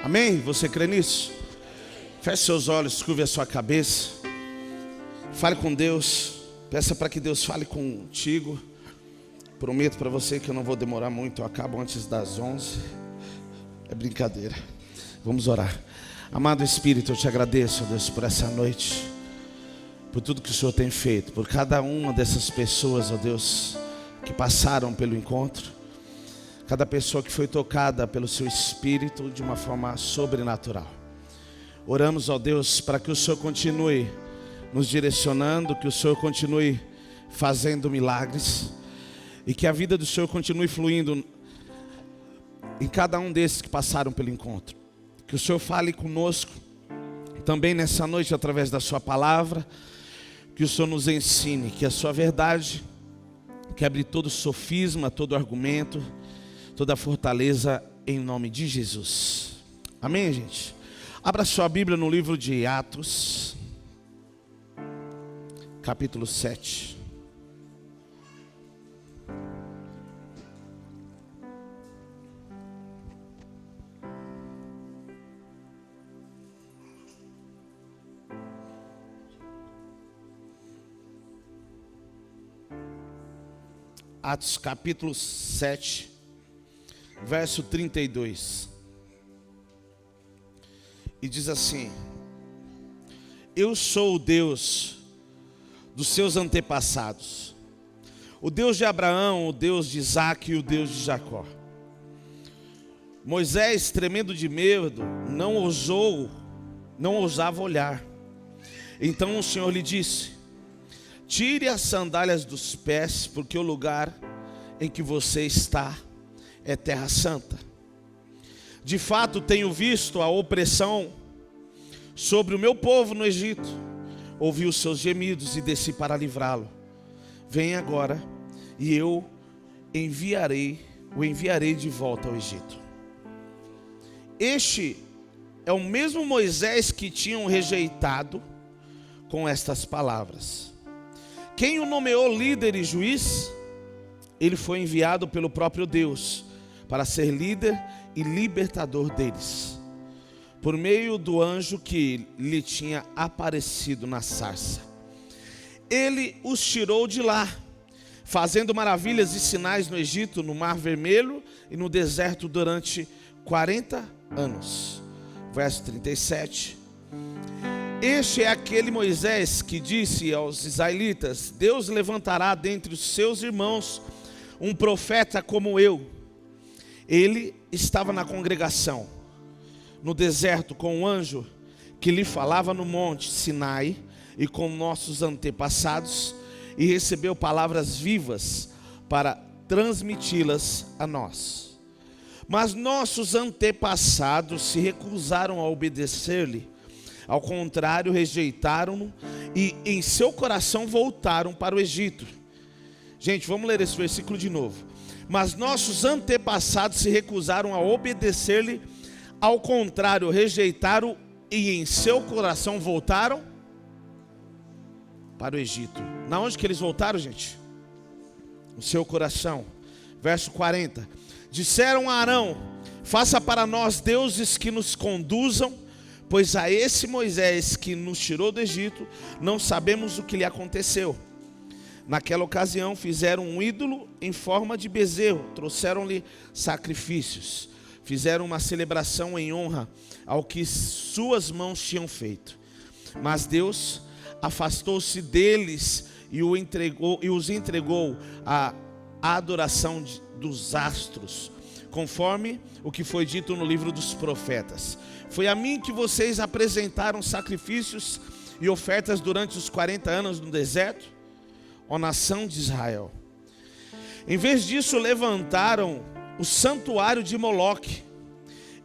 Amém? Você crê nisso? Feche seus olhos, curve a sua cabeça. Fale com Deus. Peça para que Deus fale contigo. Prometo para você que eu não vou demorar muito. Eu acabo antes das 11. É brincadeira. Vamos orar. Amado Espírito, eu te agradeço, Deus, por essa noite, por tudo que o Senhor tem feito, por cada uma dessas pessoas, ó Deus, que passaram pelo encontro, cada pessoa que foi tocada pelo seu Espírito de uma forma sobrenatural. Oramos, ó Deus, para que o Senhor continue nos direcionando, que o Senhor continue fazendo milagres e que a vida do Senhor continue fluindo em cada um desses que passaram pelo encontro. Que o Senhor fale conosco também nessa noite através da sua palavra. Que o Senhor nos ensine, que a sua verdade quebre todo sofisma, todo argumento, toda fortaleza em nome de Jesus. Amém, gente? Abra sua Bíblia no livro de Atos, capítulo 7. Atos capítulo 7, verso 32. E diz assim: Eu sou o Deus dos seus antepassados, o Deus de Abraão, o Deus de Isaque e o Deus de Jacó. Moisés, tremendo de medo, não ousava olhar. Então o Senhor lhe disse: Tire as sandálias dos pés, porque o lugar em que você está é terra santa. De fato, tenho visto a opressão sobre o meu povo no Egito. Ouvi os seus gemidos e desci para livrá-lo. Venha agora e eu o enviarei de volta ao Egito. Este é o mesmo Moisés que tinham rejeitado com estas palavras. Quem o nomeou líder e juiz? Ele foi enviado pelo próprio Deus para ser líder e libertador deles, por meio do anjo que lhe tinha aparecido na sarça. Ele os tirou de lá, fazendo maravilhas e sinais no Egito, no Mar Vermelho e no deserto durante 40 anos. Verso 37. Este é aquele Moisés que disse aos israelitas: Deus levantará dentre os seus irmãos um profeta como eu. Ele estava na congregação, no deserto, com o anjo que lhe falava no monte Sinai e com nossos antepassados, e recebeu palavras vivas para transmiti-las a nós. Mas nossos antepassados se recusaram a obedecer-lhe. Ao contrário, rejeitaram-no e em seu coração voltaram para o Egito. Gente, vamos ler esse versículo de novo. Mas nossos antepassados se recusaram a obedecer-lhe. Ao contrário, rejeitaram e em seu coração voltaram para o Egito. Na onde que eles voltaram, gente? No seu coração. Verso 40. Disseram a Arão: Faça para nós deuses que nos conduzam, pois a esse Moisés que nos tirou do Egito, não sabemos o que lhe aconteceu. Naquela ocasião fizeram um ídolo em forma de bezerro, trouxeram-lhe sacrifícios, fizeram uma celebração em honra ao que suas mãos tinham feito. Mas Deus afastou-se deles e os entregou à adoração dos astros, conforme o que foi dito no livro dos profetas. Foi a mim que vocês apresentaram sacrifícios e ofertas durante os 40 anos no deserto, ó nação de Israel. Em vez disso, levantaram o santuário de Moloque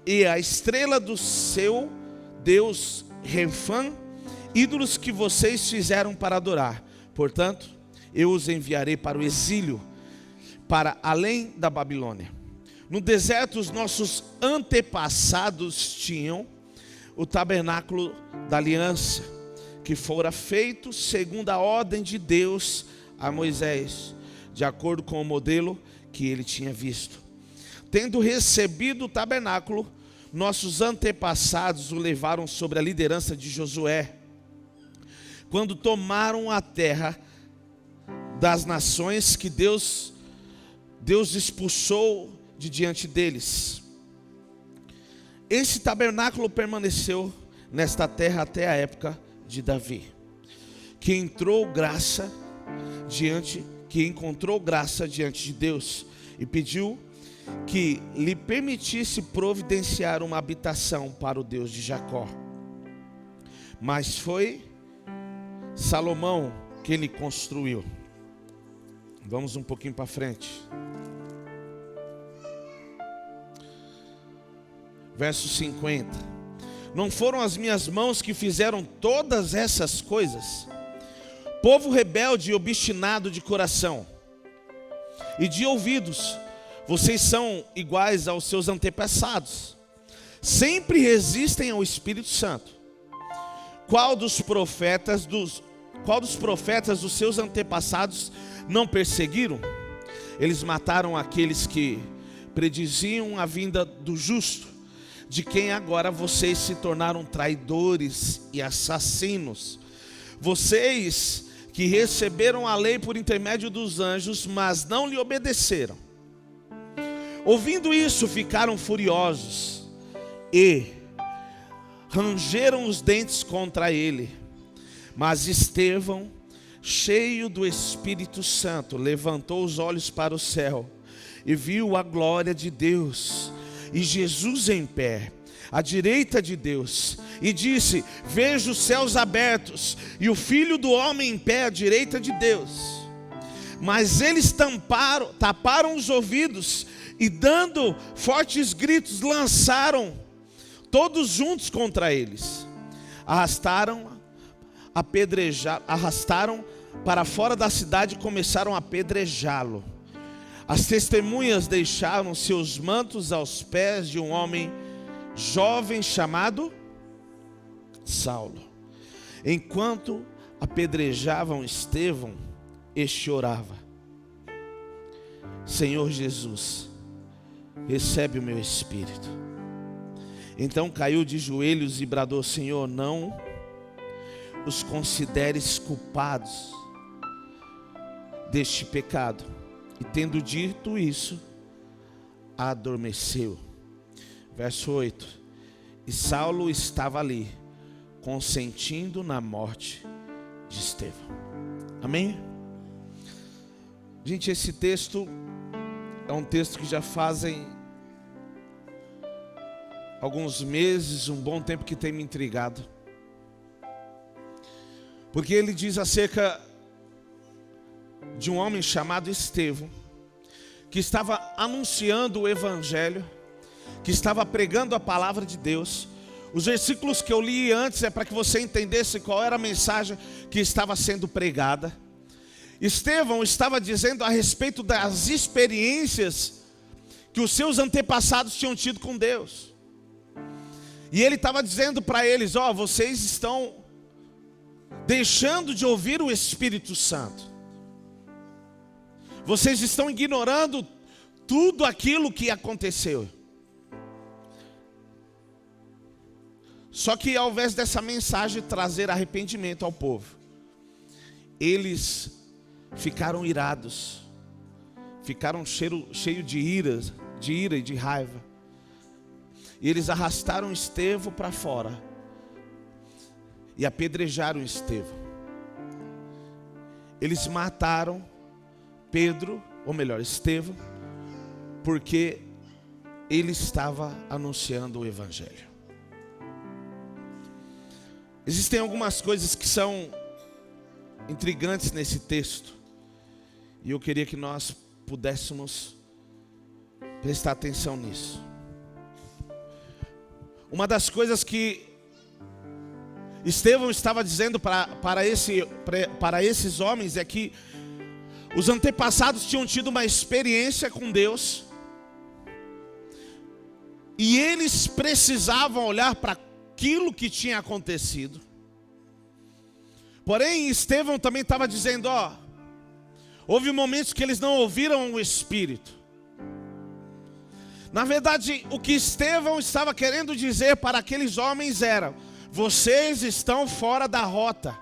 e a estrela do seu Deus Refã, ídolos que vocês fizeram para adorar. Portanto, eu os enviarei para o exílio, para além da Babilônia. No deserto, os nossos antepassados tinham o tabernáculo da aliança, que fora feito segundo a ordem de Deus a Moisés, de acordo com o modelo que ele tinha visto. Tendo recebido o tabernáculo, nossos antepassados o levaram sobre a liderança de Josué, quando tomaram a terra das nações que Deus expulsou de diante deles. Esse tabernáculo permaneceu nesta terra até a época de Davi, que encontrou graça diante de Deus e pediu que lhe permitisse providenciar uma habitação para o Deus de Jacó. Mas foi Salomão que ele construiu. Vamos um pouquinho para frente. Verso 50. Não foram as minhas mãos que fizeram todas essas coisas? Povo rebelde e obstinado de coração e de ouvidos, vocês são iguais aos seus antepassados. Sempre resistem ao Espírito Santo. Qual dos profetas dos seus antepassados não perseguiram? Eles mataram aqueles que prediziam a vinda do justo, de quem agora vocês se tornaram traidores e assassinos. Vocês que receberam a lei por intermédio dos anjos, mas não lhe obedeceram. Ouvindo isso, ficaram furiosos e rangeram os dentes contra ele. Mas Estevão, cheio do Espírito Santo, levantou os olhos para o céu e viu a glória de Deus e Jesus em pé, à direita de Deus, e disse: vejo os céus abertos e o Filho do Homem em pé à direita de Deus. Mas eles taparam os ouvidos e, dando fortes gritos, lançaram todos juntos contra eles. Arrastaram para fora da cidade e começaram a apedrejá-lo. As testemunhas deixaram seus mantos aos pés de um homem jovem chamado Saulo. Enquanto apedrejavam Estevão, este orava: Senhor Jesus, recebe o meu espírito. Então caiu de joelhos e bradou: Senhor, não os consideres culpados deste pecado. E tendo dito isso, adormeceu. Verso 8. E Saulo estava ali, consentindo na morte de Estevão. Amém? Gente, esse texto é um texto que já fazem alguns meses, um bom tempo, que tem me intrigado. Porque ele diz acerca de um homem chamado Estevão, que estava anunciando o Evangelho, que estava pregando a palavra de Deus. Os versículos que eu li antes é para que você entendesse qual era a mensagem que estava sendo pregada. Estevão estava dizendo a respeito das experiências que os seus antepassados tinham tido com Deus. E ele estava dizendo para eles: vocês estão deixando de ouvir o Espírito Santo. Vocês estão ignorando tudo aquilo que aconteceu. Só que ao invés dessa mensagem trazer arrependimento ao povo, eles ficaram irados, ficaram cheios de ira e de raiva. E eles arrastaram Estevão para fora e apedrejaram Estevão. Eles mataram Estevão, porque ele estava anunciando o Evangelho. Existem algumas coisas que são intrigantes nesse texto, e eu queria que nós pudéssemos prestar atenção nisso. Uma das coisas que Estevão estava dizendo para esses homens é que os antepassados tinham tido uma experiência com Deus, e eles precisavam olhar para aquilo que tinha acontecido. Porém, Estevão também estava dizendo: houve momentos que eles não ouviram o Espírito. Na verdade, o que Estevão estava querendo dizer para aqueles homens era: vocês estão fora da rota.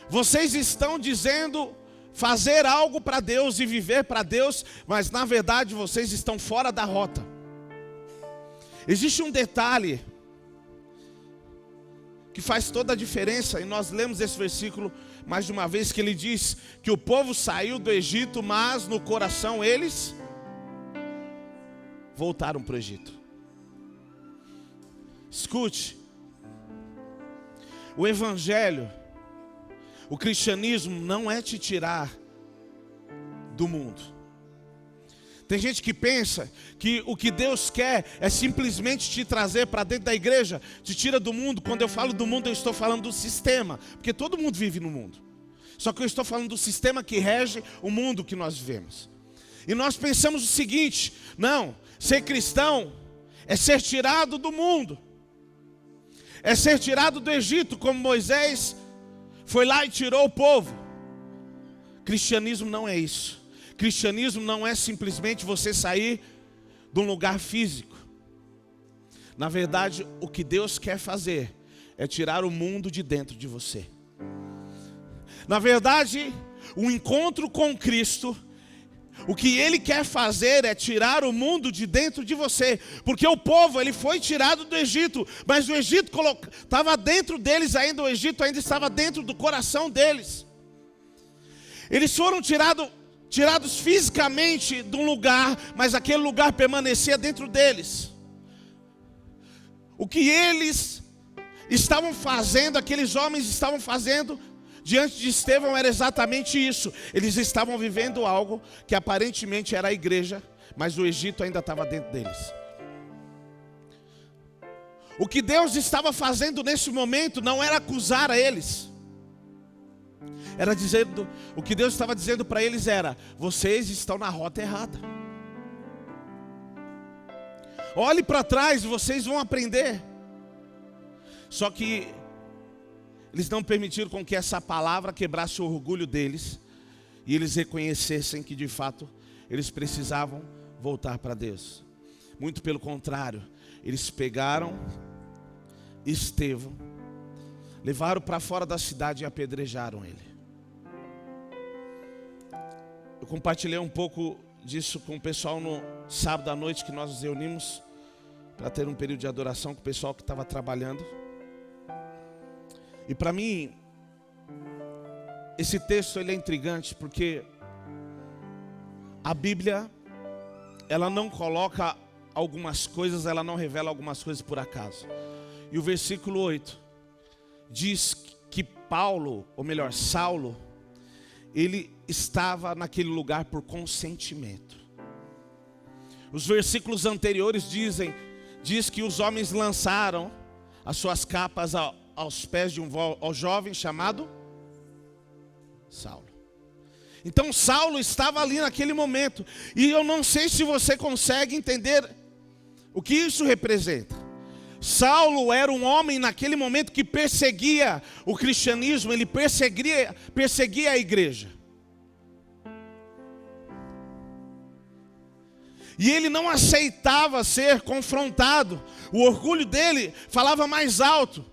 Vocês estão dizendo fazer algo para Deus e viver para Deus, mas na verdade vocês estão fora da rota. Existe um detalhe que faz toda a diferença, e nós lemos esse versículo mais de uma vez, que ele diz que o povo saiu do Egito, mas no coração eles voltaram para o Egito. Escute, o evangelho, o cristianismo não é te tirar do mundo. Tem gente que pensa que o que Deus quer é simplesmente te trazer para dentro da igreja, te tira do mundo. Quando eu falo do mundo, eu estou falando do sistema, porque todo mundo vive no mundo. Só que eu estou falando do sistema que rege o mundo que nós vivemos. E nós pensamos o seguinte: não, ser cristão é ser tirado do mundo, é ser tirado do Egito, como Moisés foi lá e tirou o povo. Cristianismo não é isso. Cristianismo não é simplesmente você sair de um lugar físico. Na verdade, o que Deus quer fazer é tirar o mundo de dentro de você. Na verdade, o encontro com Cristo, o que Ele quer fazer é tirar o mundo de dentro de você. Porque o povo, ele foi tirado do Egito, mas o Egito estava dentro deles ainda, o Egito ainda estava dentro do coração deles. Eles foram tirados fisicamente de um lugar, mas aquele lugar permanecia dentro deles. O que eles estavam fazendo, aqueles homens estavam fazendo diante de Estevão era exatamente isso. Eles estavam vivendo algo que aparentemente era a igreja, mas o Egito ainda estava dentro deles. O que Deus estava fazendo nesse momento não era acusar a eles. Era dizendo, o que Deus estava dizendo para eles era: vocês estão na rota errada. Olhe para trás, vocês vão aprender. Só que eles não permitiram com que essa palavra quebrasse o orgulho deles, e eles reconhecessem que de fato eles precisavam voltar para Deus. Muito pelo contrário, eles pegaram Estevão, levaram para fora da cidade e apedrejaram ele. Eu compartilhei um pouco disso com o pessoal no sábado à noite, que nós nos reunimos para ter um período de adoração com o pessoal que estava trabalhando. E para mim, esse texto ele é intrigante, porque a Bíblia, ela não coloca algumas coisas, ela não revela algumas coisas por acaso. E o versículo 8 diz que Paulo, ou melhor, Saulo, ele estava naquele lugar por consentimento. Os versículos anteriores diz que os homens lançaram as suas capas aos pés de ao jovem chamado Saulo. Então Saulo estava ali naquele momento, e eu não sei se você consegue entender o que isso representa. Saulo era um homem naquele momento que perseguia o cristianismo, ele perseguia a igreja. E ele não aceitava ser confrontado. O orgulho dele falava mais alto.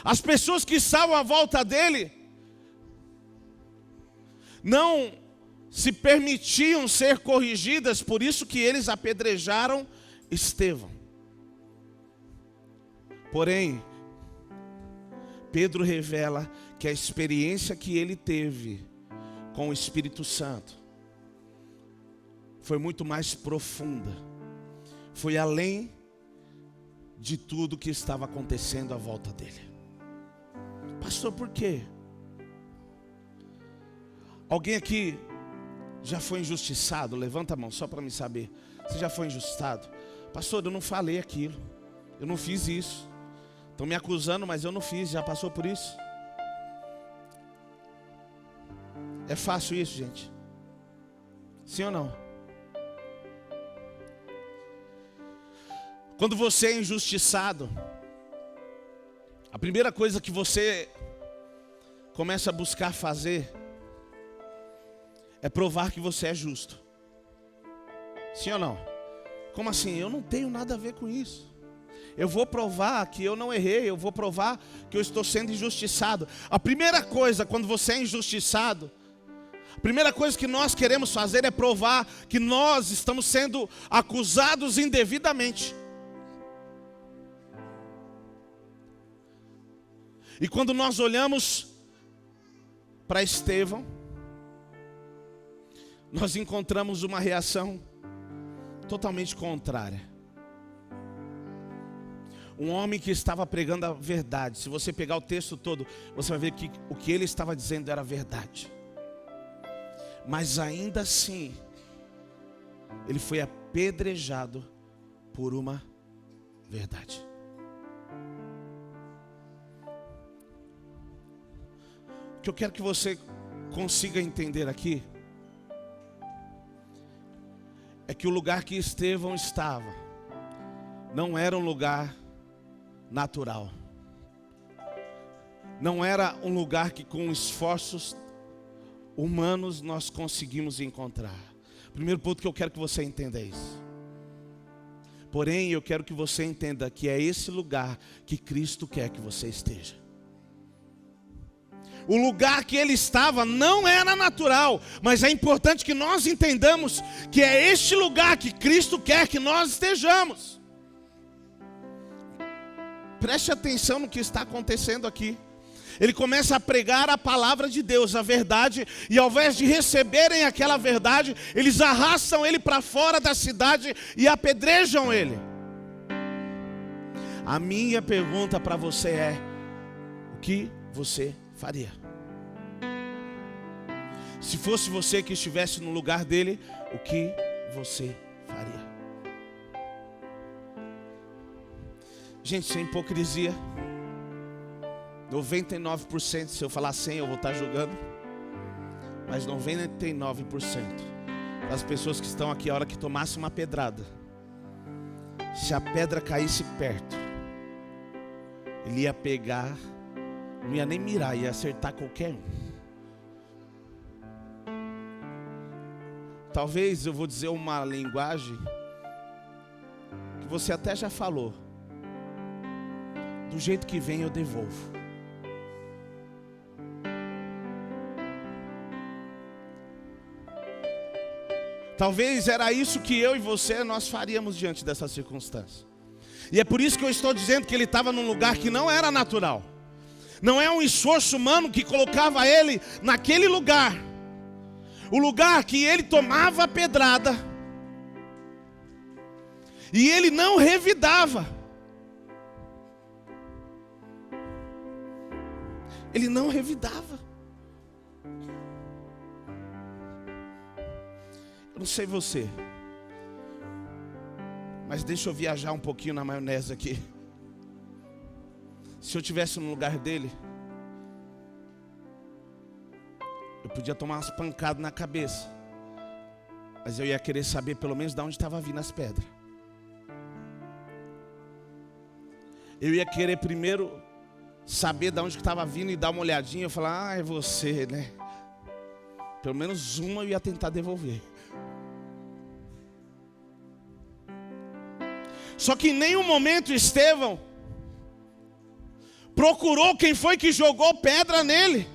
As pessoas que estavam à volta dele não se permitiam ser corrigidas, por isso que eles apedrejaram Estevão. Porém, Pedro revela que a experiência que ele teve com o Espírito Santo foi muito mais profunda, foi além de tudo que estava acontecendo à volta dele. Pastor, por quê? Alguém aqui já foi injustiçado? Levanta a mão só para me saber. Você já foi injustiçado? Pastor, eu não falei aquilo, eu não fiz isso. Estão me acusando, mas eu não fiz. Já passou por isso? É fácil isso, gente? Sim ou não? Quando você é injustiçado, a primeira coisa que você começa a buscar fazer é provar que você é justo. Sim ou não? Como assim? Eu não tenho nada a ver com isso. Eu vou provar que eu não errei, eu vou provar que eu estou sendo injustiçado. A primeira coisa, quando você é injustiçado, a primeira coisa que nós queremos fazer é provar que nós estamos sendo acusados indevidamente. E quando nós olhamos para Estevão, nós encontramos uma reação totalmente contrária. Um homem que estava pregando a verdade. Se você pegar o texto todo, você vai ver que o que ele estava dizendo era verdade. Mas ainda assim, ele foi apedrejado por uma verdade. O que eu quero que você consiga entender aqui é que o lugar que Estevão estava não era um lugar natural. Não era um lugar que com esforços humanos nós conseguimos encontrar. Primeiro ponto que eu quero que você entenda é isso. Porém, eu quero que você entenda que é esse lugar que Cristo quer que você esteja. O lugar que ele estava não era natural, mas é importante que nós entendamos que é este lugar que Cristo quer que nós estejamos. Preste atenção no que está acontecendo aqui. Ele começa a pregar a palavra de Deus, a verdade, e ao invés de receberem aquela verdade, eles arrastam ele para fora da cidade e apedrejam ele. A minha pergunta para você é: o que você faria? Se fosse você que estivesse no lugar dele, o que você faria? Gente, sem hipocrisia, 99%, se eu falar 100 eu vou estar julgando, mas 99% das pessoas que estão aqui, a hora que tomasse uma pedrada, se a pedra caísse perto, ele ia pegar, não ia nem mirar, ia acertar qualquer um. Talvez eu vou dizer uma linguagem que você até já falou: do jeito que vem eu devolvo. Talvez era isso que eu e você nós faríamos diante dessa circunstância. E é por isso que eu estou dizendo que ele estava num lugar que não era natural. Não é um esforço humano que colocava ele naquele lugar. O lugar que ele tomava a pedrada e ele não revidava. Ele não revidava. Eu não sei você, mas deixa eu viajar um pouquinho na maionese aqui. Se eu estivesse no lugar dele, eu podia tomar umas pancadas na cabeça, mas eu ia querer saber pelo menos de onde estava vindo as pedras. Eu ia querer primeiro saber de onde estava vindo e dar uma olhadinha. Eu falar: ah, é você, né? Pelo menos uma eu ia tentar devolver. Só que em nenhum momento Estevão procurou quem foi que jogou pedra nele.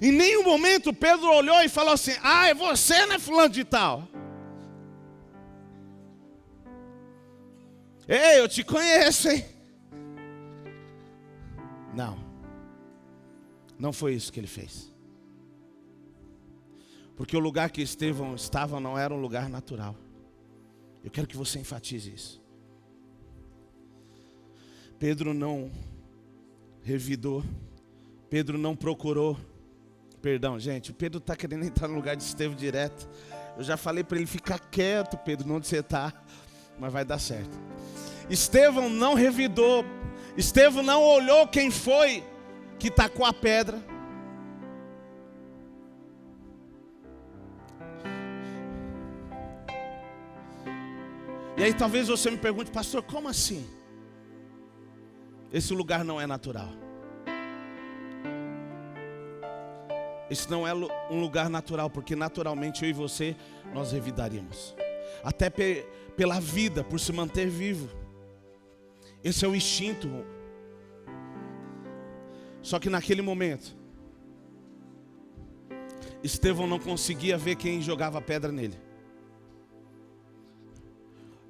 Em nenhum momento Pedro olhou e falou assim: ah, é você, né, fulano de tal? Ei, eu te conheço, hein? Não. Não foi isso que ele fez. Porque o lugar que Estevão estava não era um lugar natural. Eu quero que você enfatize isso. Pedro não revidou. Pedro não procurou. Perdão, gente, o Pedro está querendo entrar no lugar de Estevão direto. Eu já falei para ele ficar quieto, Pedro, onde você está, mas vai dar certo. Estevão não revidou. Estevão não olhou quem foi que tacou a pedra. E aí talvez você me pergunte: pastor, como assim? Esse lugar não é natural. Esse não é um lugar natural, porque naturalmente eu e você, nós revidaríamos. até pela vida, por se manter vivo. Esse é o instinto. Só que naquele momento, Estevão não conseguia ver quem jogava pedra nele.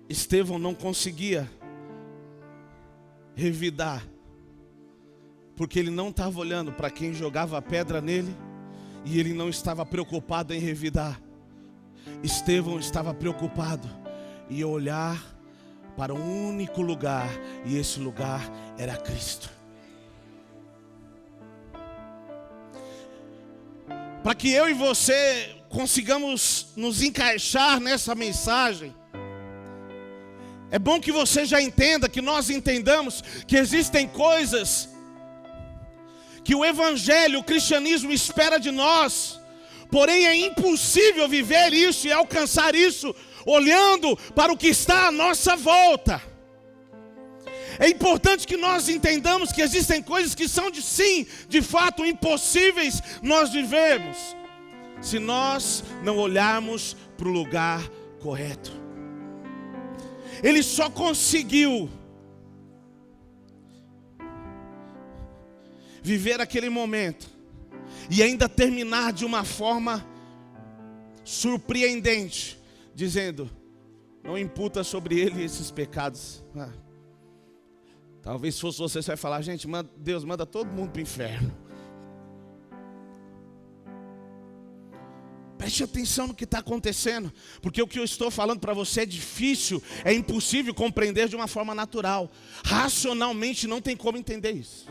Estevão não conseguia revidar, porque ele não estava olhando para quem jogava a pedra nele, e ele não estava preocupado em revidar. Estevão estava preocupado em olhar para um único lugar, e esse lugar era Cristo. Para que eu e você consigamos nos encaixar nessa mensagem, é bom que você já entenda, que nós entendamos que existem coisas que o Evangelho, o cristianismo espera de nós, porém é impossível viver isso e alcançar isso olhando para o que está à nossa volta. É importante que nós entendamos que existem coisas que são de fato impossíveis nós vivermos, se nós não olharmos para o lugar correto. Ele só conseguiu viver aquele momento e ainda terminar de uma forma surpreendente, dizendo: não imputa sobre ele esses pecados. Talvez fosse você vai falar: gente, Deus manda todo mundo para o inferno. Preste atenção no que está acontecendo, porque o que eu estou falando para você é difícil, é impossível compreender de uma forma natural. Racionalmente não tem como entender isso.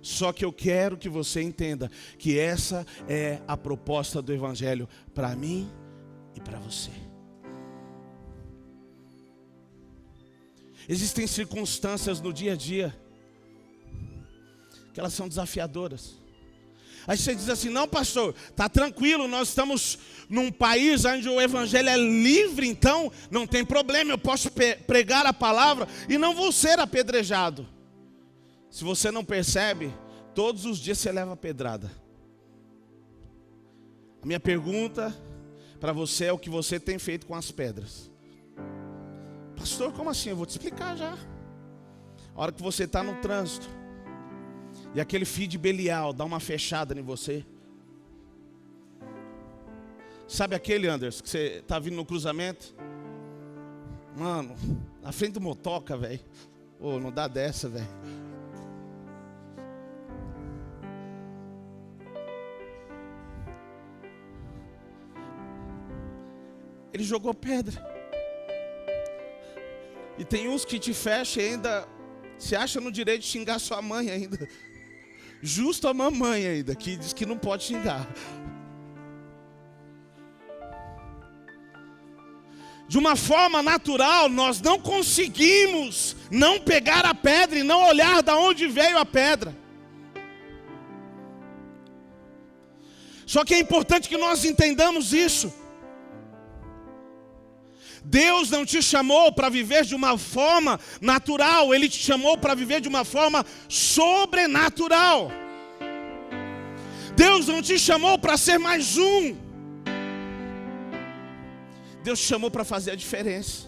Só que eu quero que você entenda que essa é a proposta do Evangelho para mim e para você. Existem circunstâncias no dia a dia que elas são desafiadoras. Aí você diz assim: não, pastor, está tranquilo, nós estamos num país onde o Evangelho é livre, então não tem problema, eu posso pregar a palavra e não vou ser apedrejado. Se você não percebe, todos os dias você leva pedrada. A minha pergunta para você é: o que você tem feito com as pedras? Pastor, como assim? Eu vou te explicar já. A hora que você está no trânsito e aquele fio de Belial dá uma fechada em você. Sabe aquele, Anderson, que você está vindo no cruzamento? Mano, na frente do motoca, velho. Ô, não dá dessa, velho. Ele jogou pedra. E tem uns que te fecham e ainda se acha no direito de xingar sua mãe ainda. Justo a mamãe ainda, que diz que não pode xingar. De uma forma natural, nós não conseguimos não pegar a pedra e não olhar de onde veio a pedra. Só que é importante que nós entendamos isso. Deus não te chamou para viver de uma forma natural, Ele te chamou para viver de uma forma sobrenatural. Deus não te chamou para ser mais um. Deus te chamou para fazer a diferença.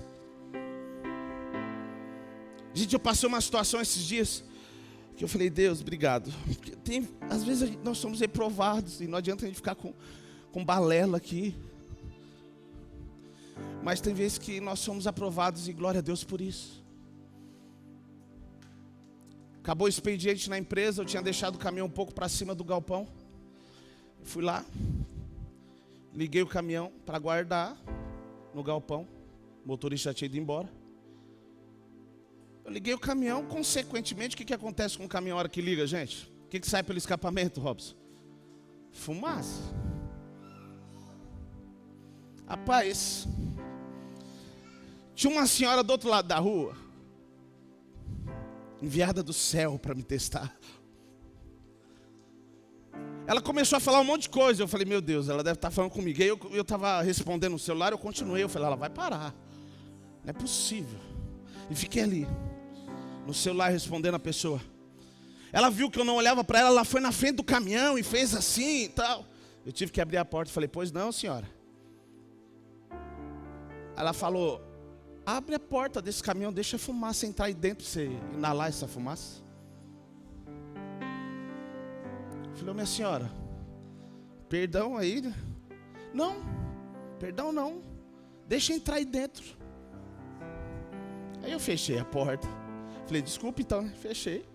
Gente, eu passei uma situação esses dias que eu falei: Deus, obrigado. Porque às vezes nós somos reprovados e não adianta a gente ficar com balela aqui. Mas tem vezes que nós somos aprovados e glória a Deus por isso. Acabou o expediente na empresa, eu tinha deixado o caminhão um pouco para cima do galpão. Eu fui lá, liguei o caminhão para guardar no galpão. O motorista já tinha ido embora. Eu liguei o caminhão, consequentemente, o que acontece com o caminhão na hora que liga, gente? O que sai pelo escapamento, Robson? Fumaça. Rapaz, tinha uma senhora do outro lado da rua, enviada do céu para me testar. Ela começou a falar um monte de coisa. Eu falei: meu Deus, ela deve estar falando comigo. Aí eu estava respondendo no celular, eu continuei. Eu falei: ela vai parar, não é possível. E fiquei ali, no celular, respondendo a pessoa. Ela viu que eu não olhava para ela, ela foi na frente do caminhão e fez assim e tal. Eu tive que abrir a porta e falei: pois não, senhora. Ela falou: abre a porta desse caminhão, deixa a fumaça entrar aí dentro para você inalar essa fumaça. Eu falei: minha senhora, perdão aí, né? Não, perdão não, deixa entrar aí dentro. Aí eu fechei a porta. Falei: desculpa então, né? Fechei.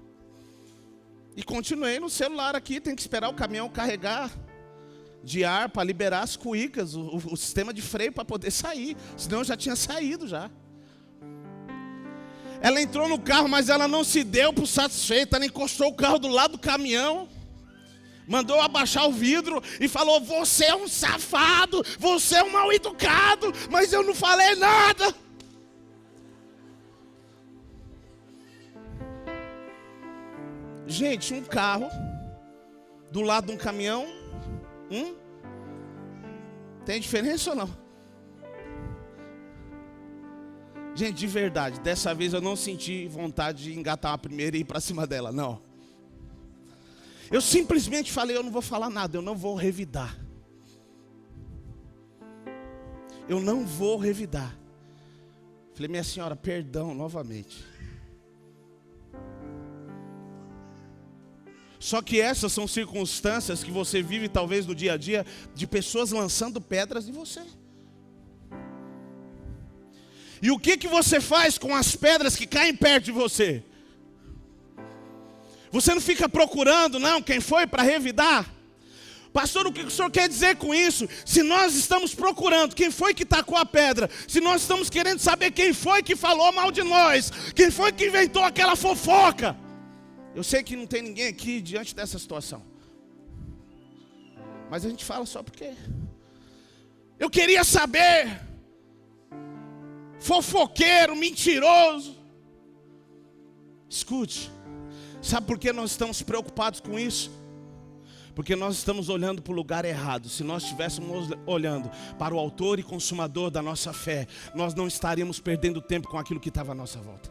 E continuei no celular aqui, tem que esperar o caminhão carregar de ar para liberar as cuícas, o sistema de freio para poder sair. Senão eu já tinha saído já. Ela entrou no carro, mas ela não se deu por satisfeita. Ela encostou o carro do lado do caminhão, mandou abaixar o vidro e falou: você é um safado, você é um mal educado, mas eu não falei nada. Gente, um carro do lado de um caminhão, tem diferença ou não? Gente, de verdade, dessa vez eu não senti vontade de engatar a primeira e ir para cima dela, não. Eu simplesmente falei: eu não vou falar nada, eu não vou revidar. Eu não vou revidar. Falei: minha senhora, perdão novamente. Só que essas são circunstâncias que você vive talvez no dia a dia, de pessoas lançando pedras em você. E o que você faz com as pedras que caem perto de você? Você não fica procurando, não, quem foi para revidar? Pastor, o que o senhor quer dizer com isso? Se nós estamos procurando quem foi que tacou a pedra, se nós estamos querendo saber quem foi que falou mal de nós, quem foi que inventou aquela fofoca. Eu sei que não tem ninguém aqui diante dessa situação, mas a gente fala só porque eu queria saber. Fofoqueiro, mentiroso. Escute, sabe por que nós estamos preocupados com isso? Porque nós estamos olhando para o lugar errado. Se nós estivéssemos olhando para o autor e consumador da nossa fé, nós não estaríamos perdendo tempo com aquilo que estava à nossa volta.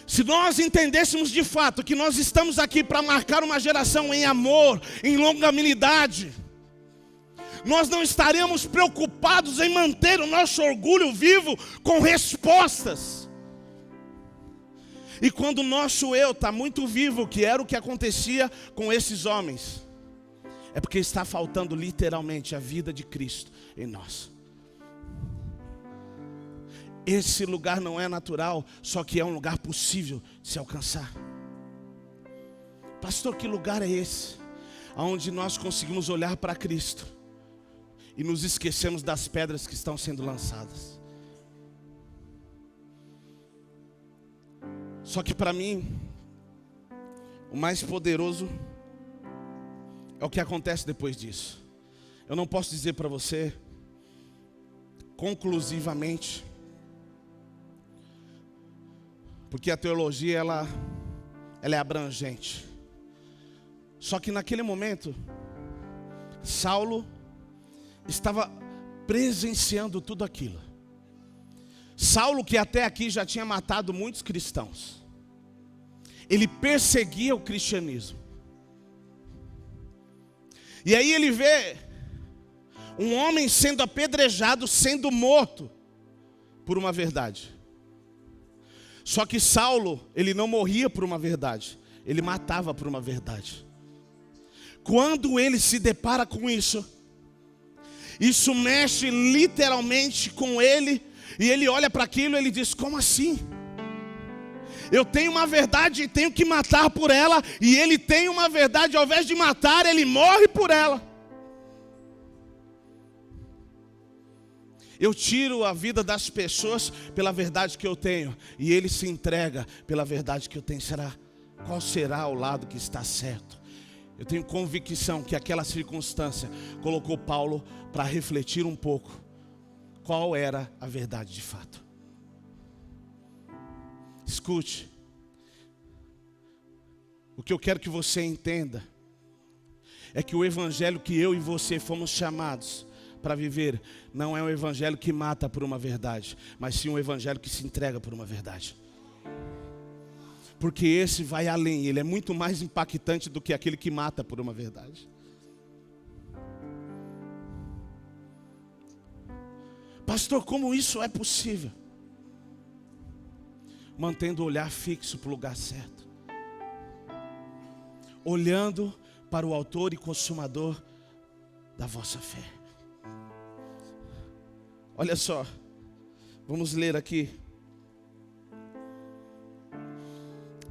Se nós entendêssemos de fato que nós estamos aqui para marcar uma geração em amor, em longanimidade, nós não estaríamos preocupados em manter o nosso orgulho vivo com respostas. E quando o nosso eu está muito vivo, que era o que acontecia com esses homens, é porque está faltando literalmente a vida de Cristo em nós. Esse lugar não é natural, só que é um lugar possível de se alcançar. Pastor, que lugar é esse? Onde nós conseguimos olhar para Cristo e nos esquecemos das pedras que estão sendo lançadas. Só que para mim, o mais poderoso é o que acontece depois disso. Eu não posso dizer para você conclusivamente, porque a teologia ela é abrangente. Só que naquele momento, Saulo estava presenciando tudo aquilo. Saulo, que até aqui já tinha matado muitos cristãos, ele perseguia o cristianismo. E aí ele vê um homem sendo apedrejado, sendo morto por uma verdade. Só que Saulo, ele não morria por uma verdade, ele matava por uma verdade. Quando ele se depara com isso, isso mexe literalmente com ele, e ele olha para aquilo e ele diz: como assim? Eu tenho uma verdade e tenho que matar por ela, e ele tem uma verdade, ao invés de matar, ele morre por ela. Eu tiro a vida das pessoas pela verdade que eu tenho, e ele se entrega pela verdade que eu tenho. Qual será o lado que está certo? Eu tenho convicção que aquela circunstância colocou Paulo para refletir um pouco qual era a verdade de fato. Escute, o que eu quero que você entenda é que o evangelho que eu e você fomos chamados para viver não é um evangelho que mata por uma verdade, mas sim um evangelho que se entrega por uma verdade. Porque esse vai além, ele é muito mais impactante do que aquele que mata por uma verdade. Pastor, como isso é possível? Mantendo o olhar fixo para o lugar certo. Olhando para o autor e consumador da vossa fé. Olha só, vamos ler aqui.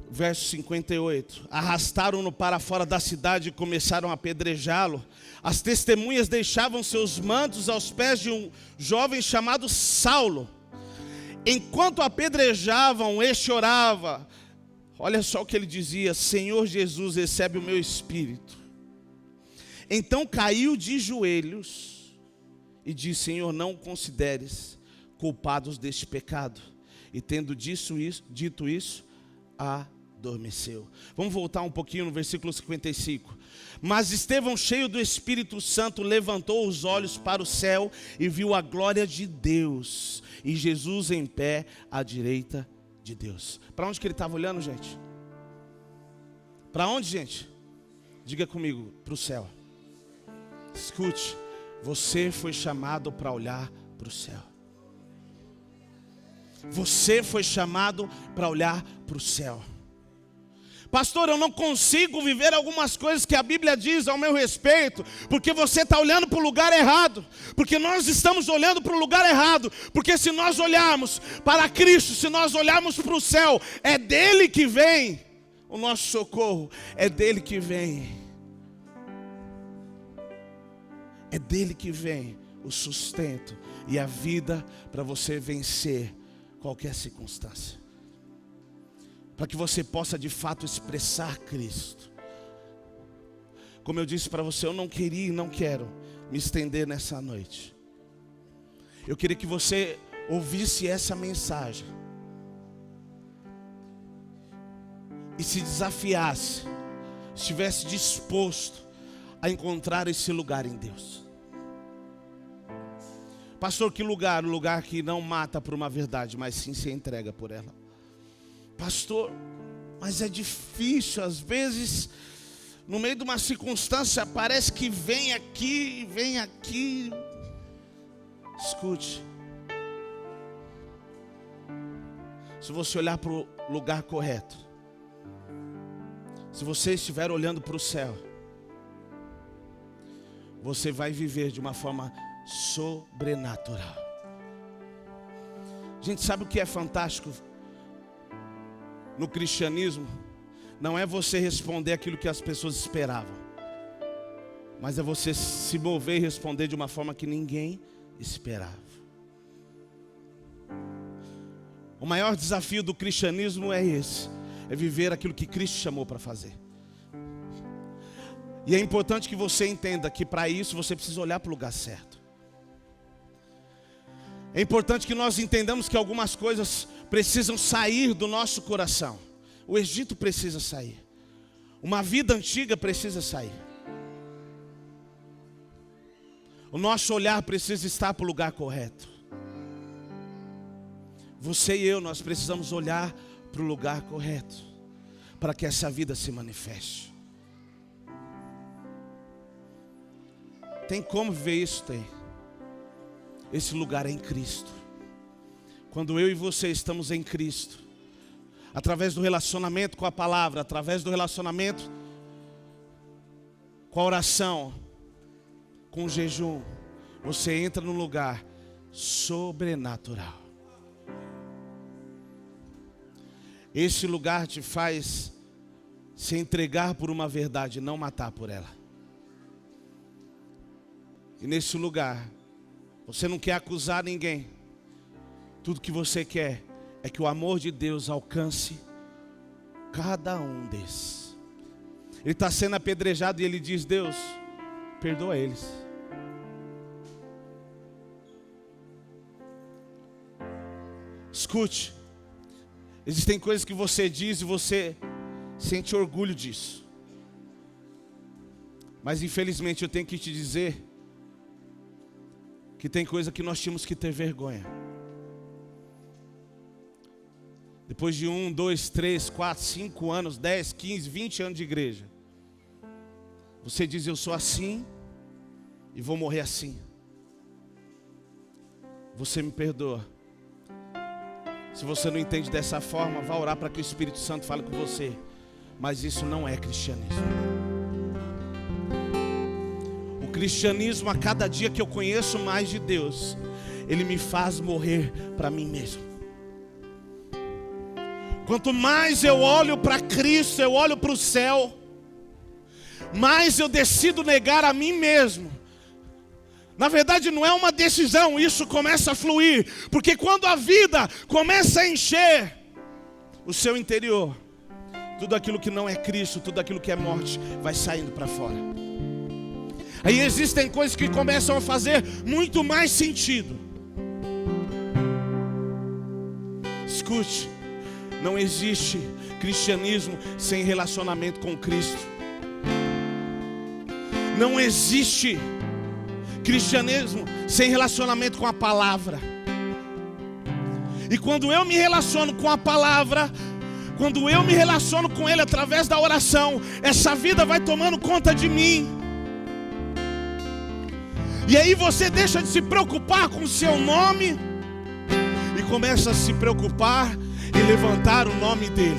Verso 58. Arrastaram-no para fora da cidade e começaram a apedrejá-lo. As testemunhas deixavam seus mantos aos pés de um jovem chamado Saulo. Enquanto apedrejavam, este orava. Olha só o que ele dizia: Senhor Jesus, recebe o meu espírito. Então caiu de joelhos e disse: Senhor, não o consideres culpados deste pecado. E tendo dito isso, adormeceu. Vamos voltar um pouquinho no versículo 55. Mas Estevão, cheio do Espírito Santo, levantou os olhos para o céu e viu a glória de Deus e Jesus em pé à direita de Deus. Para onde que ele estava olhando, gente? Para onde, gente? Diga comigo: para o céu. Escute, você foi chamado para olhar para o céu. Você foi chamado para olhar para o céu. Pastor, eu não consigo viver algumas coisas que a Bíblia diz ao meu respeito, porque você está olhando para o lugar errado, porque nós estamos olhando para o lugar errado, porque se nós olharmos para Cristo, se nós olharmos para o céu, é dele que vem o nosso socorro, é dele que vem, é dele que vem o sustento e a vida para você vencer qualquer circunstância. Para que você possa de fato expressar Cristo. Como eu disse para você, eu não queria e não quero me estender nessa noite. Eu queria que você ouvisse essa mensagem e se desafiasse, estivesse disposto a encontrar esse lugar em Deus. Pastor, que lugar? Um lugar que não mata por uma verdade, mas sim se entrega por ela. Pastor, mas é difícil, às vezes, no meio de uma circunstância, parece que vem aqui, vem aqui. Escute, se você olhar para o lugar correto, se você estiver olhando para o céu, você vai viver de uma forma sobrenatural. Gente, sabe o que é fantástico no cristianismo? Não é você responder aquilo que as pessoas esperavam, mas é você se mover e responder de uma forma que ninguém esperava. O maior desafio do cristianismo é esse: é viver aquilo que Cristo chamou para fazer. E é importante que você entenda que para isso você precisa olhar para o lugar certo. É importante que nós entendamos que algumas coisas precisam sair do nosso coração. O Egito precisa sair. Uma vida antiga precisa sair. O nosso olhar precisa estar para o lugar correto. Você e eu, nós precisamos olhar para o lugar correto, para que essa vida se manifeste. Tem como ver isso? Tem. Esse lugar é em Cristo. Quando eu e você estamos em Cristo, através do relacionamento com a palavra, através do relacionamento com a oração, com o jejum, você entra num lugar sobrenatural. Esse lugar te faz se entregar por uma verdade, não matar por ela. E nesse lugar, você não quer acusar ninguém. Tudo que você quer é que o amor de Deus alcance cada um desses. Ele está sendo apedrejado e ele diz: Deus, perdoa eles. Escute, existem coisas que você diz e você sente orgulho disso. Mas infelizmente eu tenho que te dizer que tem coisa que nós tínhamos que ter vergonha. Depois de 1, 2, 3, 4, 5 anos, 10, 15, 20 anos de igreja, você diz: eu sou assim e vou morrer assim. você me perdoa. Se você não entende dessa forma, vá orar para que o Espírito Santo fale com você. Mas isso não é cristianismo. O cristianismo, a cada dia que eu conheço mais de Deus, ele me faz morrer para mim mesmo. Quanto mais eu olho para Cristo, eu olho para o céu, mais eu decido negar a mim mesmo. Na verdade não é uma decisão, isso começa a fluir. Porque quando a vida começa a encher o seu interior, tudo aquilo que não é Cristo, tudo aquilo que é morte, vai saindo para fora. Aí existem coisas que começam a fazer muito mais sentido. Escute, não existe cristianismo sem relacionamento com Cristo. Não existe cristianismo sem relacionamento com a palavra. E quando eu me relaciono com a palavra, quando eu me relaciono com Ele através da oração, essa vida vai tomando conta de mim. E aí você deixa de se preocupar com o seu nome e começa a se preocupar em levantar o nome dEle.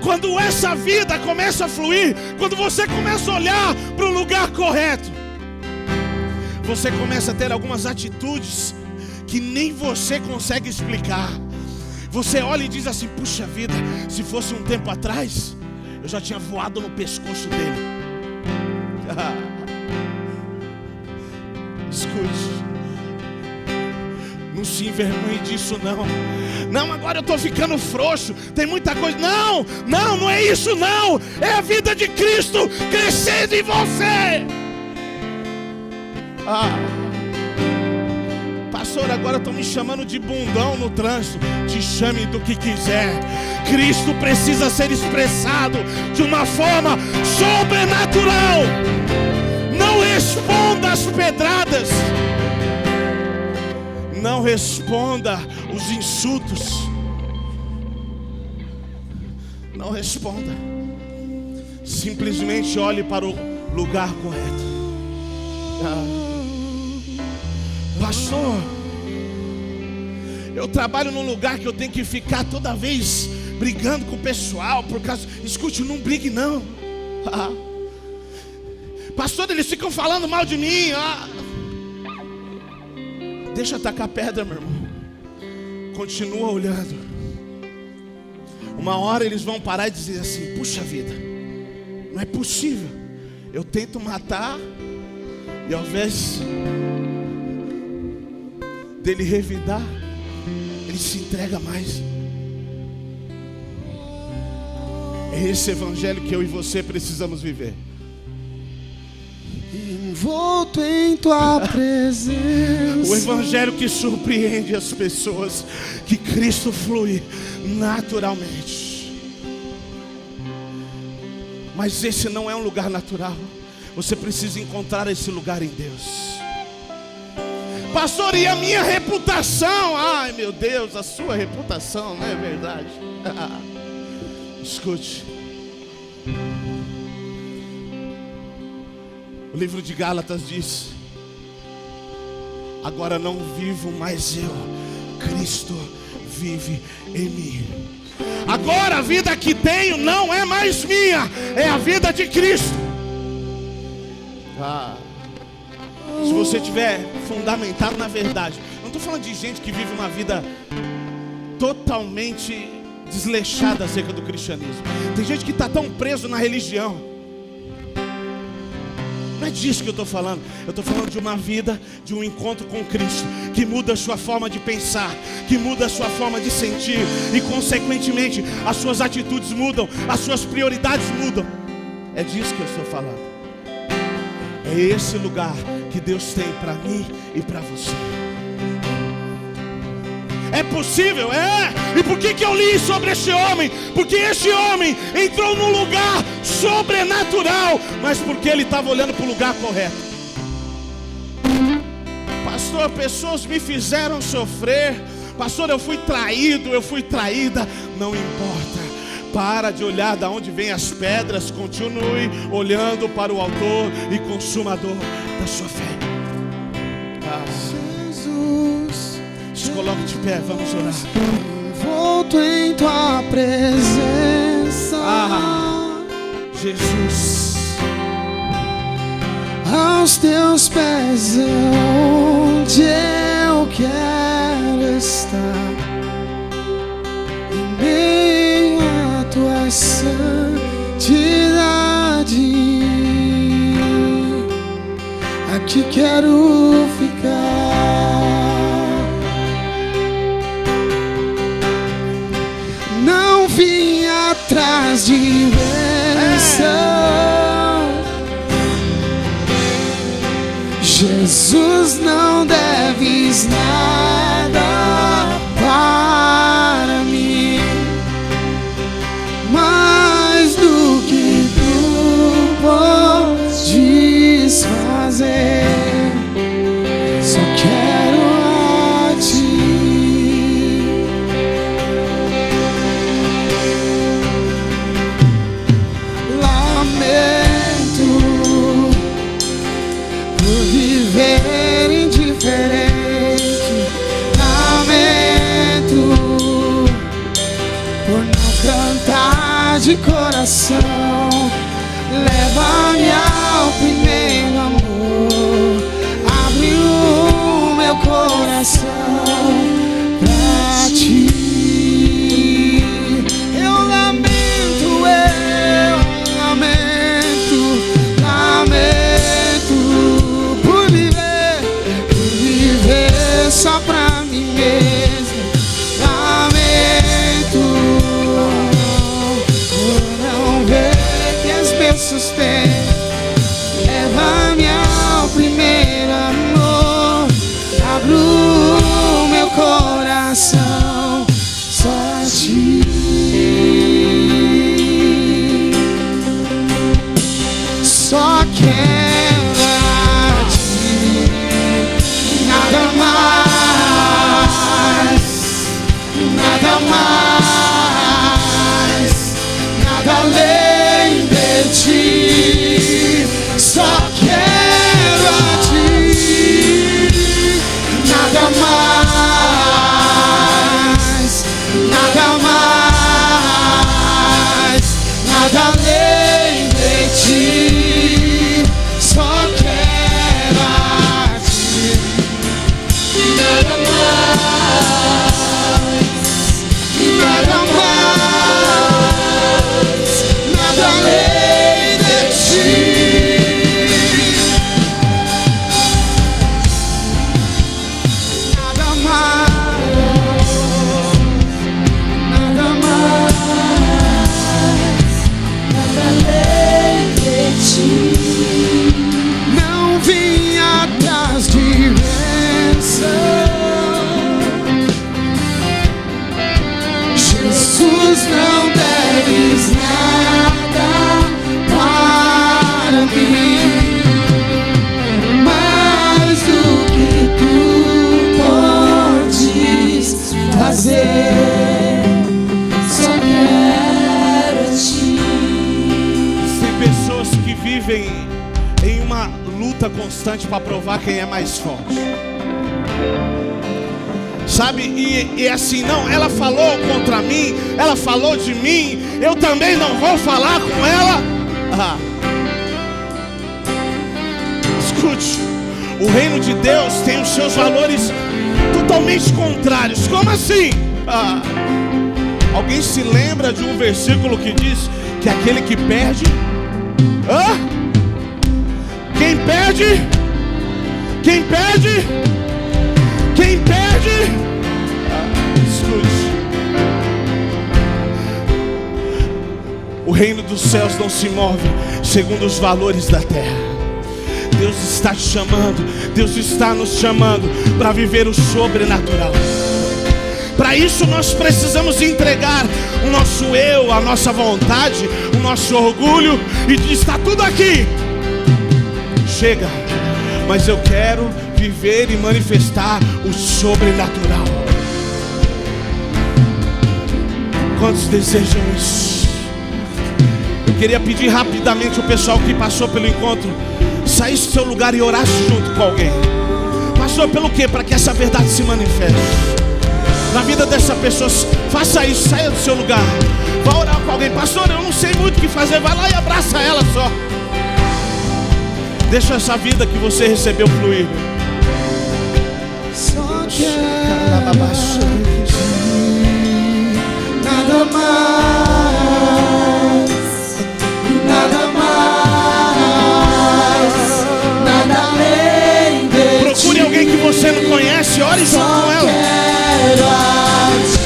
Quando essa vida começa a fluir, quando você começa a olhar para o lugar correto, você começa a ter algumas atitudes que nem você consegue explicar. Você olha e diz assim: puxa vida, se fosse um tempo atrás, eu já tinha voado no pescoço dele. Escute, não se envergonhe disso não. Não, agora eu estou ficando frouxo, tem muita coisa. Não é isso não. É a vida de Cristo crescendo em você. Pastor, agora estão me chamando de bundão no trânsito. Te chame do que quiser. Cristo precisa ser expressado de uma forma sobrenatural. Não responda às pedradas. Não responda os insultos. Não responda. Simplesmente olhe para o lugar correto. Pastor, eu trabalho num lugar que eu tenho que ficar toda vez brigando com o pessoal por causa... Escute, não brigue não. Pastor, eles ficam falando mal de mim. Deixa atacar pedra, meu irmão. Continua olhando. Uma hora eles vão parar e dizer assim: puxa vida, não é possível. Eu tento matar e ao invés dele revidar, ele se entrega mais. É esse evangelho que eu e você precisamos viver. Envolto em tua presença. O evangelho que surpreende as pessoas, que Cristo flui naturalmente. Mas esse não é um lugar natural. Você precisa encontrar esse lugar em Deus. Pastor, e a minha reputação? Ai meu Deus, a sua reputação, não é verdade? Escute. O livro de Gálatas diz: agora não vivo mais eu, Cristo vive em mim. Agora a vida que tenho não é mais minha, é a vida de Cristo. Se você estiver fundamentado na verdade, não estou falando de gente que vive uma vida totalmente desleixada acerca do cristianismo. Tem gente que está tão preso na religião. Não é disso que eu estou falando. Eu estou falando de uma vida, de um encontro com Cristo, que muda a sua forma de pensar, que muda a sua forma de sentir, e consequentemente as suas atitudes mudam, as suas prioridades mudam. É disso que eu estou falando. É esse lugar que Deus tem para mim e para você. É possível? É. E por que eu li sobre este homem? Porque este homem entrou num lugar sobrenatural, mas porque ele estava olhando para o lugar correto. Pastor, pessoas me fizeram sofrer. Pastor, eu fui traído, eu fui traída. Não importa. Para de olhar de onde vêm as pedras. Continue olhando para o autor e consumador da sua fé. Se coloque de pé, vamos orar. Volto em tua presença. Jesus. Aos teus pés é onde eu quero estar. Em meio à tua santidade, aqui quero ficar. Não vim atrás de bênção. Jesus, não deves nada para mim, mais do que tu podes fazer. Só quero a ti. Lamento por viver indiferente. Lamento por não cantar de coração. Leva-me ao primeiro amor. Abre o meu coração pra ti. Eu lamento, por viver só pra mim mesmo. Lamento por não ver que és meu sustento. Leva-me ao primeiro amor. Abro o meu coração só a ti. Só quero a ti, nada mais, nada mais, nada além de ti. Só quero a ti, nada mais, nada mais, nada além de ti. Só quero a ti, nada mais, nada mais, nada além de ti. Nada mais, nada mais, nada além de ti. Não vim atrás de bênção. Jesus, não deves nada para mim, mais do que tu podes fazer. Só quero ti. Tem pessoas que vivem em uma luta constante para provar quem é mais forte. Sabe? E assim, não, ela falou contra mim, ela falou de mim, eu também não vou falar com ela. Escute, o reino de Deus tem os seus valores totalmente contrários. Como assim? Alguém se lembra de um versículo que diz que aquele que perde, quem perde, quem perde, quem perde, escute, o reino dos céus não se move segundo os valores da terra. Deus está te chamando, Deus está nos chamando para viver o sobrenatural. Para isso nós precisamos entregar o nosso eu, a nossa vontade, o nosso orgulho e dizer: está tudo aqui, chega, mas eu quero viver e manifestar o sobrenatural. Quantos desejam isso? Eu queria pedir rapidamente o pessoal que passou pelo encontro saísse do seu lugar e orasse junto com alguém. Pastor, pelo quê? Para que essa verdade se manifeste na vida dessa pessoa. Faça isso, saia do seu lugar. Vá orar com alguém. Pastor, eu não sei muito o que fazer. Vai lá e abraça ela só. Deixa essa vida que você recebeu fluir. Só quero nada mais, nada mais, nada além de ti. Procure alguém que você não conhece, ore junto com ela. Quero a ti,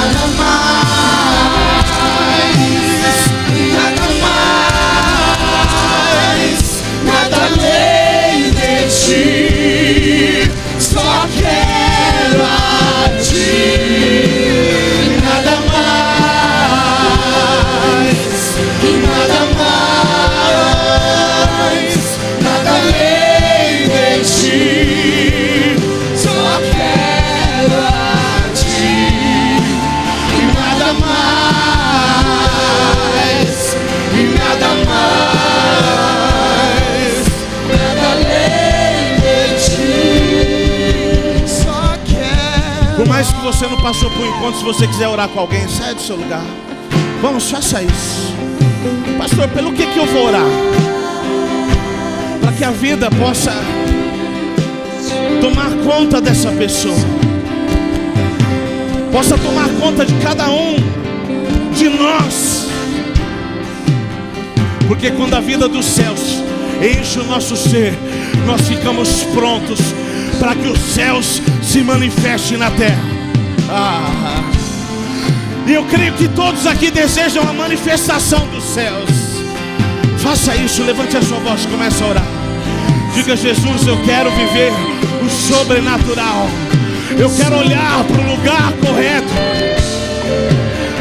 nada mais, nada além de ti. Só quero a ti, nada mais, nada além de ti. Só quero a ti, nada mais, nada além de ti. Só quero. Por mais que você não passou por encontro, se você quiser orar com alguém, saia do seu lugar. Vamos, faça isso. Pastor, pelo que eu vou orar? Para que a vida possa tomar conta dessa pessoa, possa tomar conta de cada um de nós. Porque quando a vida dos céus enche o nosso ser, nós ficamos prontos para que os céus se manifestem na terra. E eu creio que todos aqui desejam a manifestação dos céus. Faça isso, levante a sua voz, comece a orar. Diga: Jesus, eu quero viver o sobrenatural. Eu quero olhar para o lugar correto.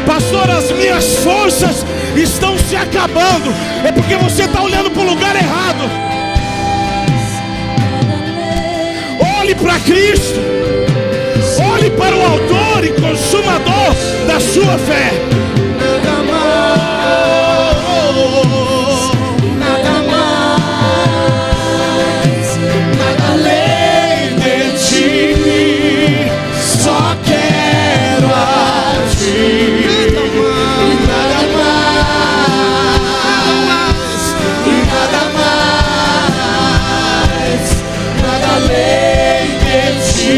Pastor, as minhas forças estão se acabando. É porque você está olhando para o lugar errado. Olhe para Cristo. Olhe para o autor e consumador da sua fé. Nada mais, nada além de ti. Só quero a ti. Nada mais, nada além de ti.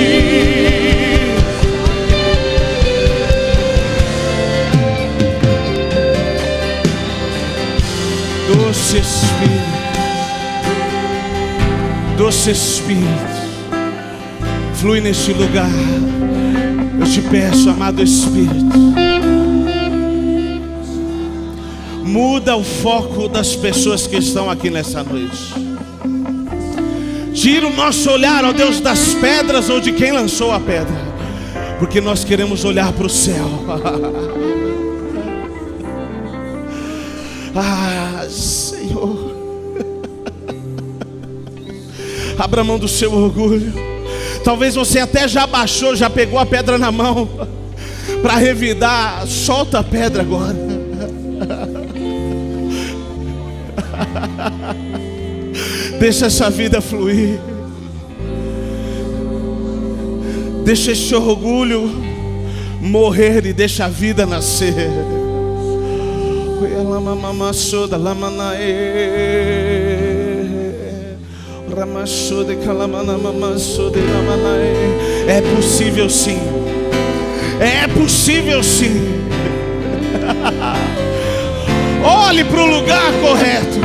Doce Espírito, doce Espírito, flui neste lugar. Eu te peço, amado Espírito, muda o foco das pessoas que estão aqui nessa noite. Tira o nosso olhar, ó Deus, das pedras ou de quem lançou a pedra, porque nós queremos olhar para o céu. Ah, Senhor, abra a mão do seu orgulho. Talvez você até já baixou, já pegou a pedra na mão para revidar. Solta a pedra agora. Deixa essa vida fluir. Deixa esse orgulho morrer e deixa a vida nascer. É possível sim. É possível sim. Olhe para o lugar correto.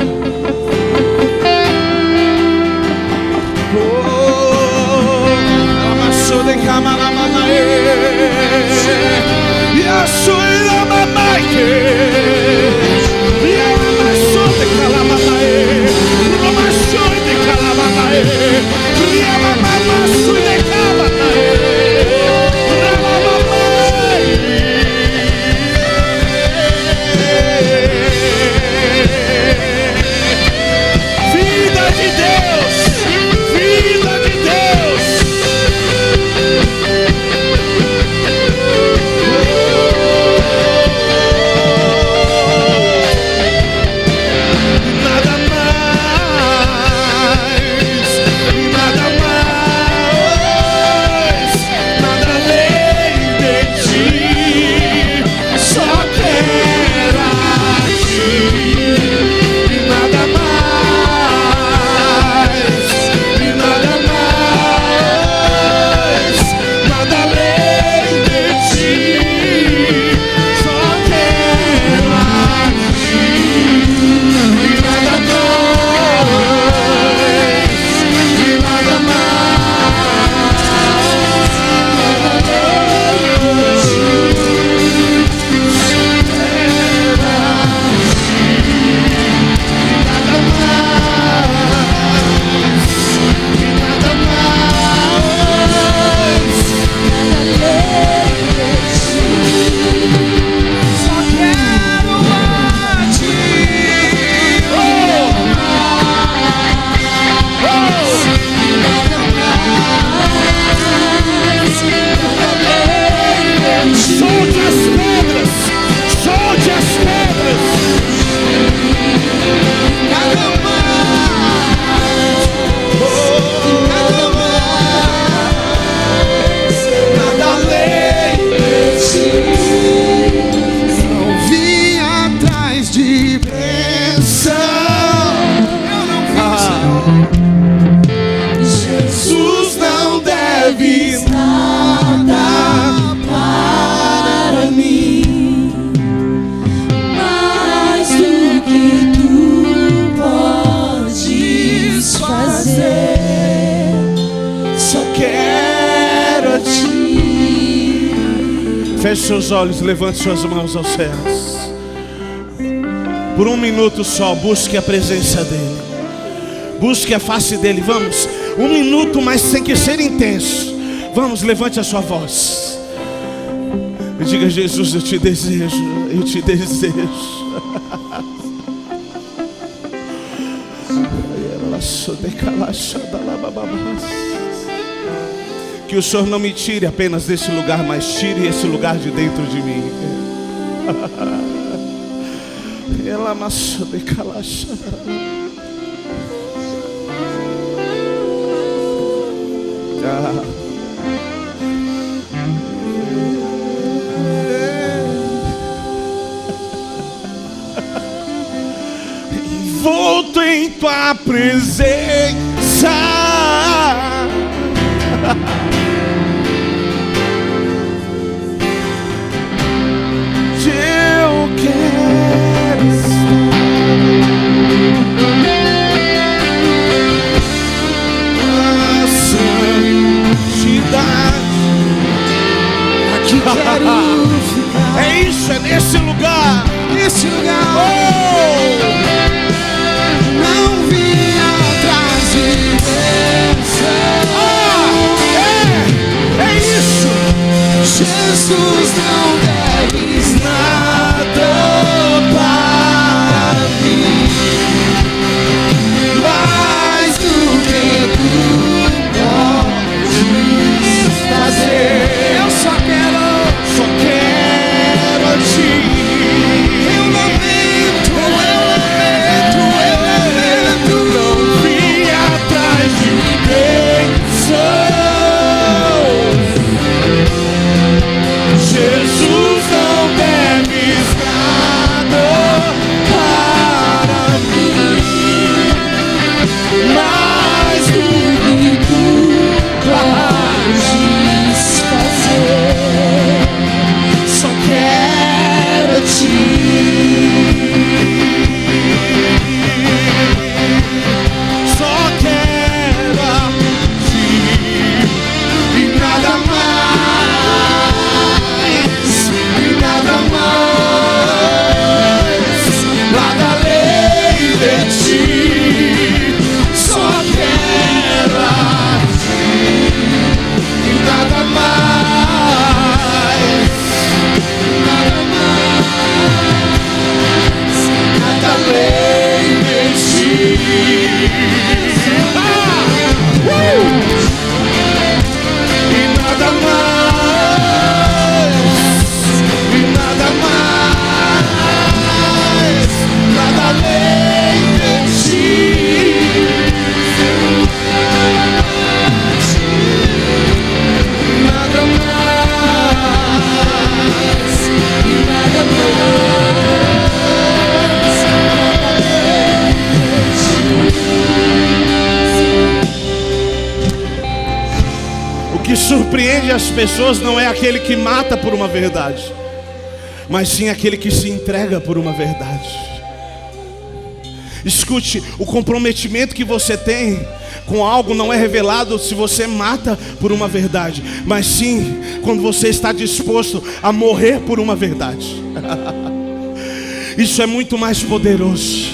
Vida de Deus, vida de Deus. Feche seus olhos, levante suas mãos aos céus. Por um minuto só, busque a presença dEle. Busque a face dEle. Vamos, um minuto, mas sem que ser intenso. Vamos, levante a sua voz e diga: Jesus, eu te desejo, eu te desejo. Que o Senhor não me tire apenas desse lugar, mas tire esse lugar de dentro de mim. Volto em tua presença. Eu quero estar. Santidade. Aqui quero ficar. É isso, é nesse lugar. Nesse lugar. Oh! Não vim atrás de bênção. É isso. Jesus, não deves nada para mim, mais do que tu podes fazer. Eu só quero a ti. Eu lamento. Não vim atrás de bênção. Jesus, não deves nada para mim, mais do que tu Podes fazer. só quero a ti. Só quero a ti e nada mais, e nada mais, nada além de ti. Só quero a ti e nada mais, nada além de ti. E nada mais, e nada mais, nada além de ti. Nada mais, e nada mais. O que surpreende as pessoas não é aquele que mata por uma verdade, mas sim aquele que se entrega por uma verdade. Escute, o comprometimento que você tem com algo não é revelado se você mata por uma verdade, mas sim quando você está disposto a morrer por uma verdade. Isso é muito mais poderoso.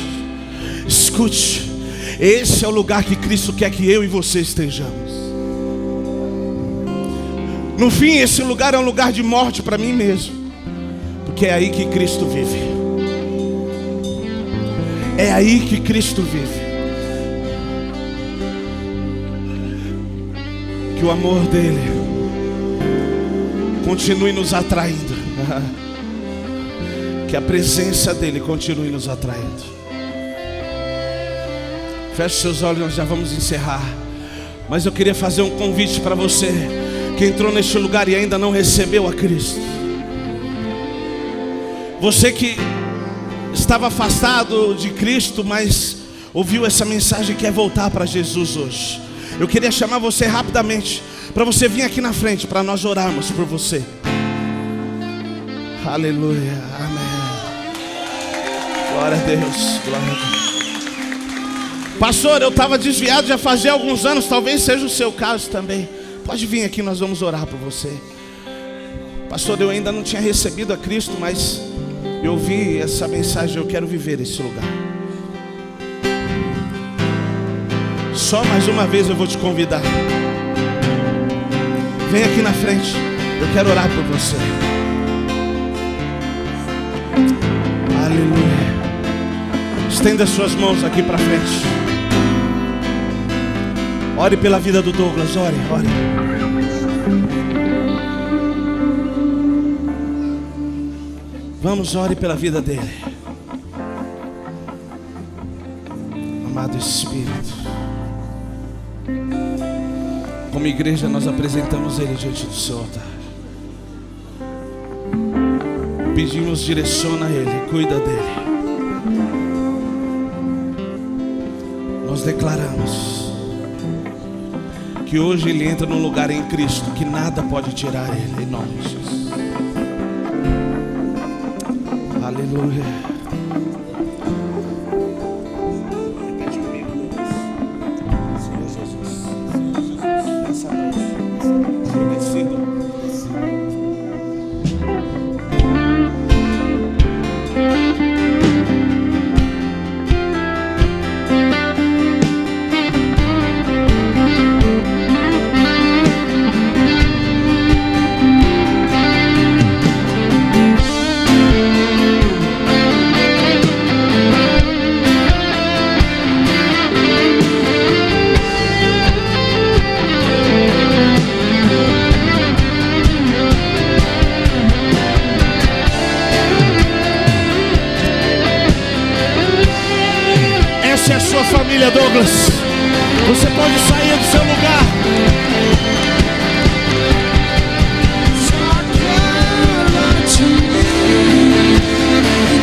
Escute, esse é o lugar que Cristo quer que eu e você estejamos. No fim, esse lugar é um lugar de morte para mim mesmo, porque é aí que Cristo vive. É aí que Cristo vive. Que o amor dele continue nos atraindo. Que a presença dele continue nos atraindo. Feche seus olhos, nós já vamos encerrar. Mas eu queria fazer um convite para você que entrou neste lugar e ainda não recebeu a Cristo. Você que estava afastado de Cristo, mas ouviu essa mensagem e quer voltar para Jesus hoje. Eu queria chamar você rapidamente para você vir aqui na frente para nós orarmos por você. Aleluia, amém. Glória a Deus, glória a Deus. Pastor, eu estava desviado já fazia alguns anos, talvez seja o seu caso também. Pode vir aqui, nós vamos orar por você. Pastor, eu ainda não tinha recebido a Cristo, mas eu vi essa mensagem, eu quero viver esse lugar. Só mais uma vez eu vou te convidar. Vem aqui na frente, eu quero orar por você. Aleluia. Estenda suas mãos aqui para frente. Ore pela vida do Douglas, ore. Vamos, ore pela vida dele. Amado Espírito, como igreja nós apresentamos ele diante do seu altar. Pedimos, direciona ele, cuida dele. Nós declaramos que hoje ele entra num lugar em Cristo que nada pode tirar ele, em nome de Jesus. Aleluia. Senhor Jesus, nessa noite, eu decido. Essa é a sua família, Douglas. Você pode sair do seu lugar. Só quero a ti,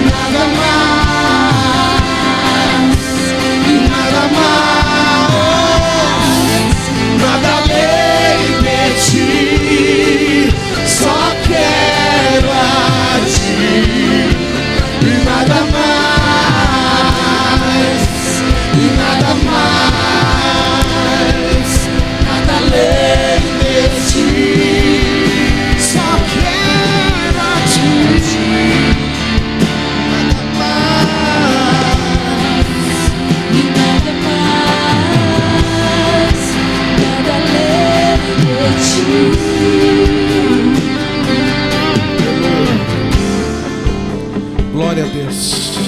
nada mais, nada além de ti. Só quero a ti, nada mais, nada além de ti. Só quero a ti, nada além de ti. Glória a Deus.